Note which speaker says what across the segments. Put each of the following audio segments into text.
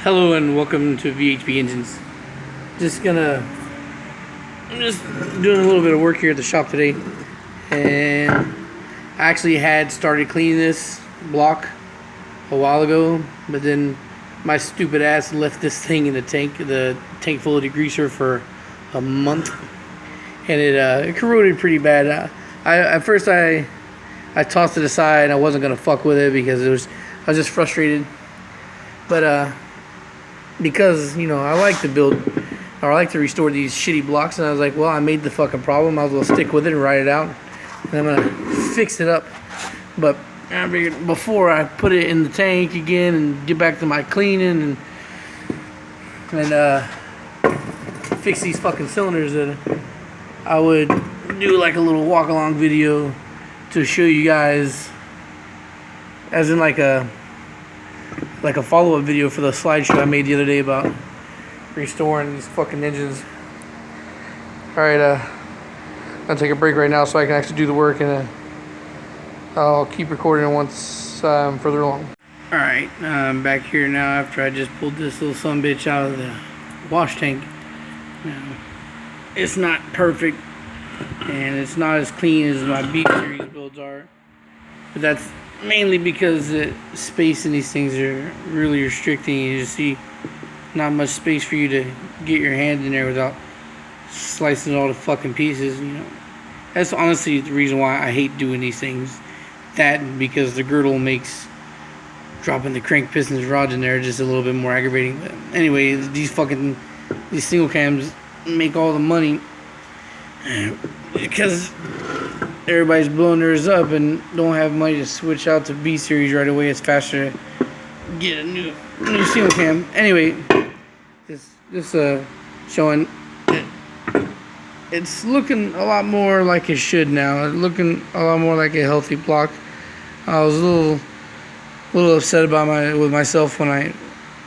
Speaker 1: Hello and welcome to VHB Engines. I'm just doing a little bit of work here at the shop today, and I actually had started cleaning this block a while ago, but then my stupid ass left this thing in the tank full of degreaser for a month, and it corroded pretty bad. At first I tossed it aside. I wasn't gonna fuck with it because I was just frustrated, but because, you know, I like to build, or I like to restore these shitty blocks, and I was like, well, I made the fucking problem, might as well stick with it and ride it out, and I'm gonna fix it up. But I figured before I put it in the tank again and get back to my cleaning and fix these fucking cylinders, that I would do like a little walk along video to show you guys, as in like a follow-up video for the slideshow I made the other day about restoring these fucking engines. Alright, I'm gonna take a break right now so I can actually do the work, and I'll keep recording once I'm further along. Alright, I'm back here now after I just pulled this little sumbitch out of the wash tank. Now, it's not perfect, and it's not as clean as my B series builds are, but that's mainly because the space in these things are really restricting. You see, not much space for you to get your hand in there without slicing all the fucking pieces. You know, that's honestly the reason why I hate doing these things. That, because the girdle makes dropping the crank pistons rods in there just a little bit more aggravating. But anyway, these single cams make all the money because everybody's blowing theirs up and don't have money to switch out to B series right away. It's faster to get a new single cam. Anyway, just showing that it's looking a lot more like it should now. It's looking a lot more like a healthy block. I was a little upset with myself when I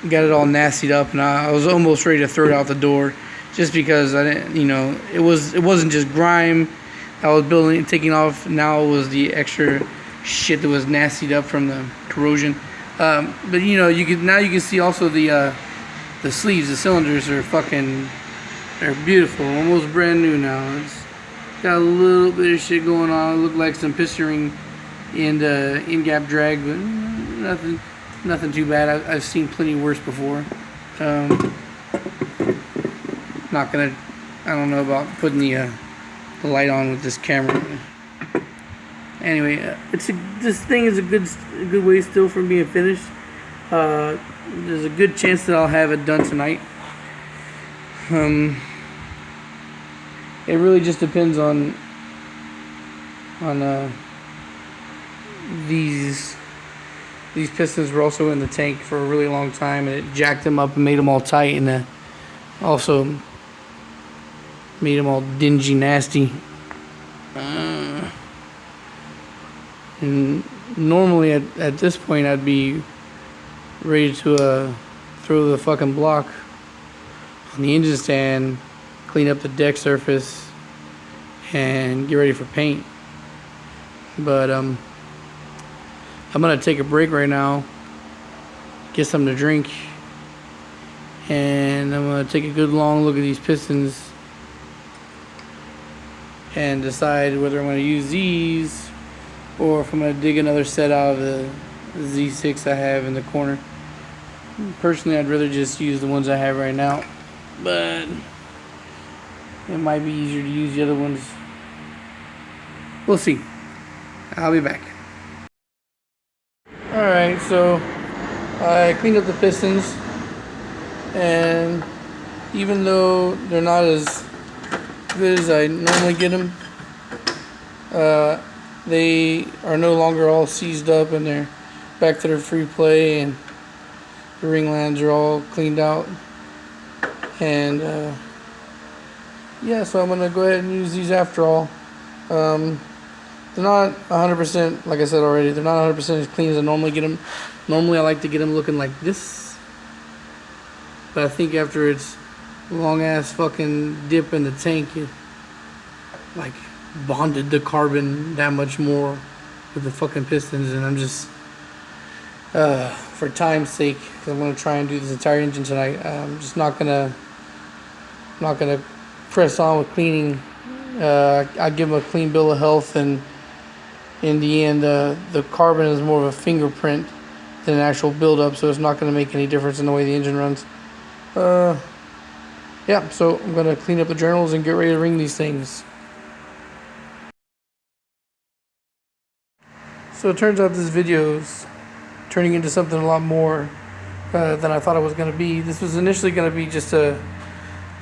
Speaker 1: got it all nastied up, and I was almost ready to throw it out the door, just because I didn't, you know, it wasn't just grime I was building and taking off. Now it was the extra shit that was nastied up from the corrosion. But you know, you can see also the sleeves, the cylinders are they're beautiful, almost brand new now. It's got a little bit of shit going on. It looked like some piston ring and in-gap drag, but nothing too bad. I've seen plenty worse before. I don't know about putting the light on with this camera. Anyway, this thing is a good way still from being finished. There's a good chance that I'll have it done tonight. It really just depends on these pistons were also in the tank for a really long time, and it jacked them up and made them all tight, and also made them all dingy, nasty. And normally at this point I'd be ready to throw the fucking block on the engine stand, clean up the deck surface, and get ready for paint. But I'm gonna take a break right now, get something to drink, and I'm gonna take a good long look at these pistons and decide whether I'm going to use these or if I'm going to dig another set out of the Z6 I have in the corner. Personally, I'd rather just use the ones I have right now, but it might be easier to use the other ones. We'll see. I'll be back. Alright, so I cleaned up the pistons, and even though they're not as good as I normally get them, they are no longer all seized up, and they're back to their free play, and the ring lands are all cleaned out. And yeah, so I'm gonna go ahead and use these after all. They're not 100%, like I said already, they're not 100% as clean as I normally get them. Normally I like to get them looking like this, but I think after it's long ass fucking dip in the tank, it like bonded the carbon that much more with the fucking pistons, and I'm just for time's sake, because I'm gonna try and do this entire engine tonight. I'm just not gonna press on with cleaning. I give them a clean bill of health, and in the end, the carbon is more of a fingerprint than an actual buildup, so it's not going to make any difference in the way the engine runs. Yeah, so I'm going to clean up the journals and get ready to ring these things. So it turns out this video's turning into something a lot more than I thought it was going to be. This was initially going to be just a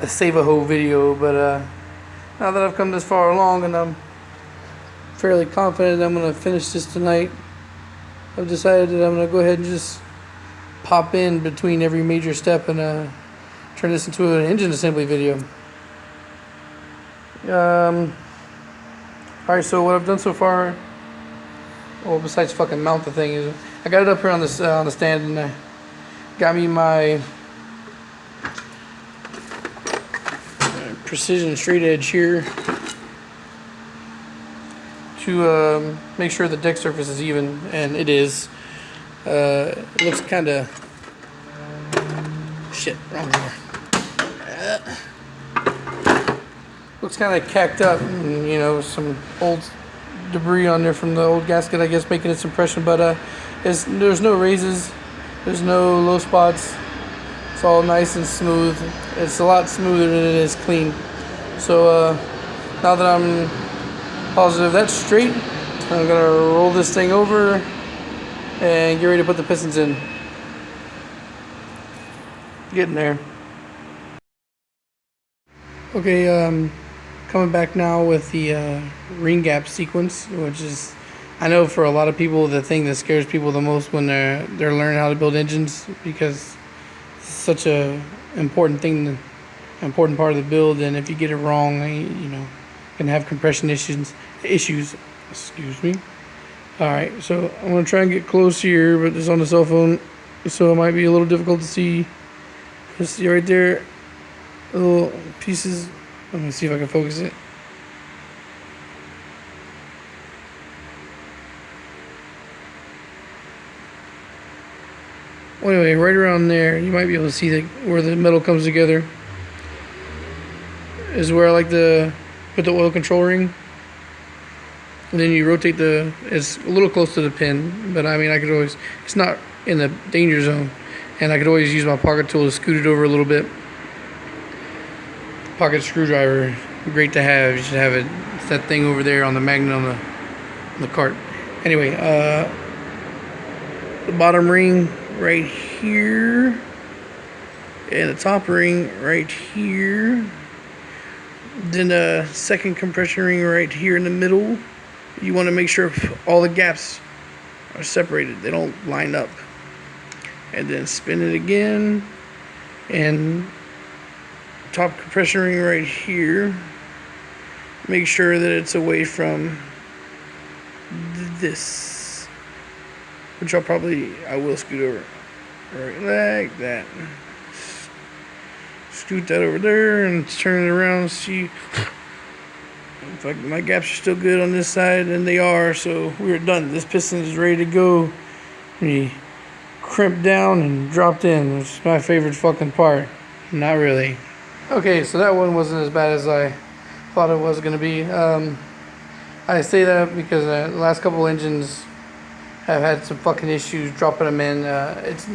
Speaker 1: save-a-ho video, but now that I've come this far along and I'm fairly confident I'm going to finish this tonight, I've decided that I'm going to go ahead and just pop in between every major step and turn this into an engine assembly video. Alright, so what I've done so far, well, besides fucking mount the thing, is I got it up here on this on the stand, and I got me my precision straight edge here to make sure the deck surface is even, and it is. It looks kind of wrong here. Looks kind of cacked up, and, you know, some old debris on there from the old gasket, I guess, making its impression. But there's no raises, there's no low spots. It's all nice and smooth. It's a lot smoother than it is clean. So now that I'm positive that's straight, I'm gonna roll this thing over and get ready to put the pistons in. Getting there. Okay, coming back now with the ring gap sequence, which is, I know for a lot of people, the thing that scares people the most when they're learning how to build engines, because it's such a important thing, important part of the build, and if you get it wrong, you know, you can have compression issues. Excuse me. All right, so I'm gonna try and get close here, but it's on the cell phone, so it might be a little difficult to see. Just see right there, little pieces. Let me see if I can focus it. Well, anyway, right around there, you might be able to see where the metal comes together. Is where I like to put the oil control ring. And then you rotate it's a little close to the pin, but I mean, I could always, it's not in the danger zone, and I could always use my pocket tool to scoot it over a little bit. Pocket screwdriver, great to have. You should have it. It's that thing over there on the magnet on the cart. Anyway, the bottom ring right here, and the top ring right here. Then a second compression ring right here in the middle. You want to make sure all the gaps are separated, they don't line up. And then spin it again, and top compression ring right here. Make sure that it's away from this, which I will scoot over right like that. Scoot that over there and turn it around and see if my gaps are still good on this side, and they are, so we're done. This piston is ready to go. We crimped down and dropped in, which is my favorite fucking part. Not really. Okay, so that one wasn't as bad as I thought it was going to be. I say that because the last couple engines have had some fucking issues dropping them in. It's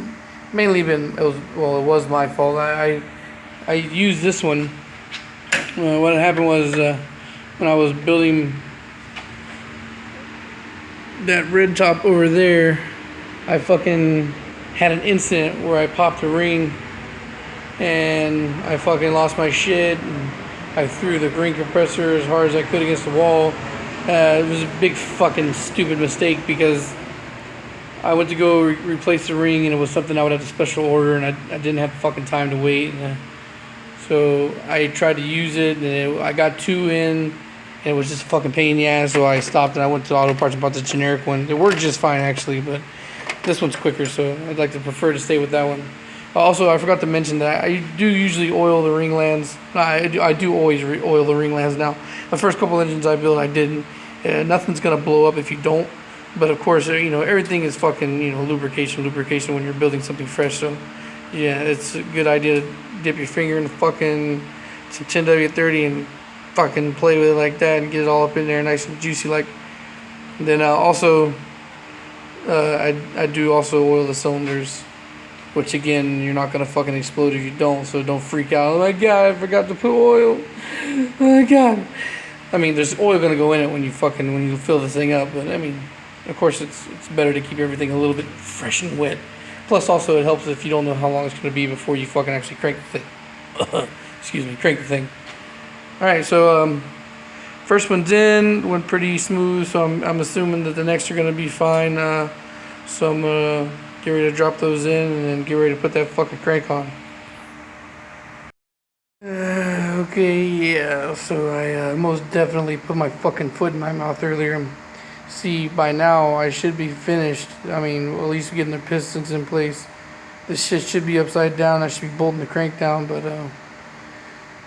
Speaker 1: mainly been, it was my fault. I used this one. What happened was when I was building that red top over there, I fucking had an incident where I popped a ring and I fucking lost my shit, and I threw the ring compressor as hard as I could against the wall. It was a big fucking stupid mistake, because I went to go replace the ring, and it was something I would have to special order, and I didn't have fucking time to wait. So I tried to use it, and I got two in, and it was just a fucking pain in the ass, so I stopped and I went to Auto Parts and bought the generic one. It worked just fine, actually, but this one's quicker, so I'd like to prefer to stay with that one. Also, I forgot to mention that I do usually oil the ring lands. I do always oil the ring lands now. The first couple engines I built, I didn't. Nothing's going to blow up if you don't. But of course, you know, everything is fucking, you know, lubrication when you're building something fresh. So yeah, it's a good idea to dip your finger in the fucking some 10W30 and fucking play with it like that and get it all up in there nice and juicy like. And then also I do also oil the cylinders, which again, you're not gonna fucking explode if you don't, so don't freak out. Oh my god, I forgot to put oil. Oh my god. I mean, there's oil gonna go in it when you fill the thing up, but I mean, of course, it's better to keep everything a little bit fresh and wet. Plus, also, it helps if you don't know how long it's gonna be before you fucking actually crank the thing. Excuse me, crank the thing. All right, so first one's in, went pretty smooth, so I'm assuming that the next are gonna be fine. So I'm gonna get ready to drop those in and then get ready to put that fucking crank on. Okay, yeah, so I most definitely put my fucking foot in my mouth earlier. See, by now I should be finished. I mean, at least getting the pistons in place. This shit should be upside down. I should be bolting the crank down, but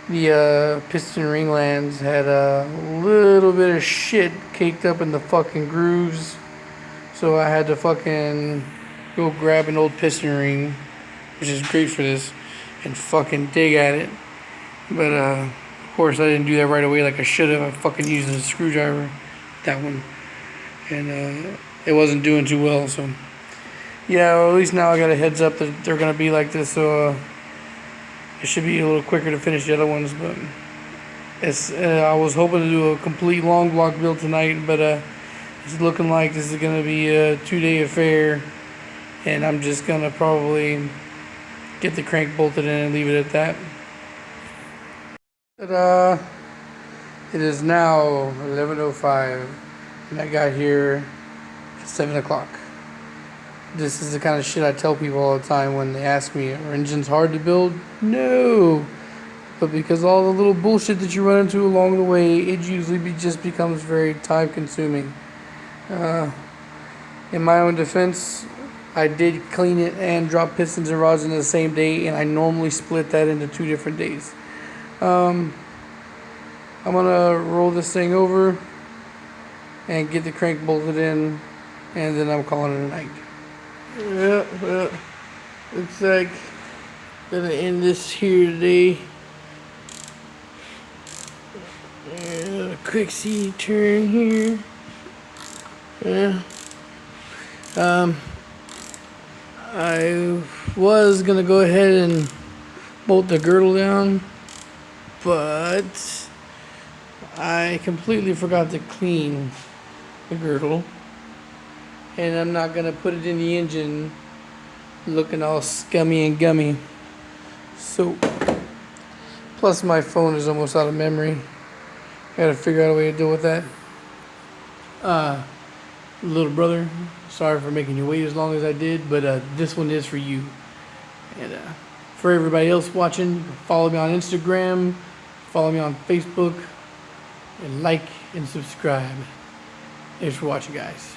Speaker 1: the piston ringlands had a little bit of shit caked up in the fucking grooves. So I had to fucking go grab an old piston ring, which is great for this, and fucking dig at it. But of course I didn't do that right away like I should have. I fucking used a screwdriver, that one, and it wasn't doing too well. So yeah, well, at least now I got a heads up that they're gonna be like this. So it should be a little quicker to finish the other ones. But it's I was hoping to do a complete long block build tonight, but it's looking like this is gonna be a 2-day affair, and I'm just gonna probably get the crank bolted in and leave it at that. Ta-da! It is now 11:05, and I got here at 7 o'clock. This is the kind of shit I tell people all the time when they ask me, are engines hard to build? No! But because all the little bullshit that you run into along the way, it usually just becomes very time consuming. In my own defense, I did clean it and drop pistons and rods in the same day, and I normally split that into 2 different days. I'm gonna roll this thing over and get the crank bolted in, and then I'm calling it a night. Yeah, well, looks like I'm gonna end this here today. And a quick C turn here. Yeah. I was gonna go ahead and bolt the girdle down, but I completely forgot to clean the girdle, and I'm not gonna put it in the engine looking all scummy and gummy. So, plus my phone is almost out of memory. I gotta figure out a way to deal with that. Little brother, sorry for making you wait as long as I did, but this one is for you. And for everybody else watching, follow me on Instagram, follow me on Facebook, and like and subscribe. Thanks for watching, guys.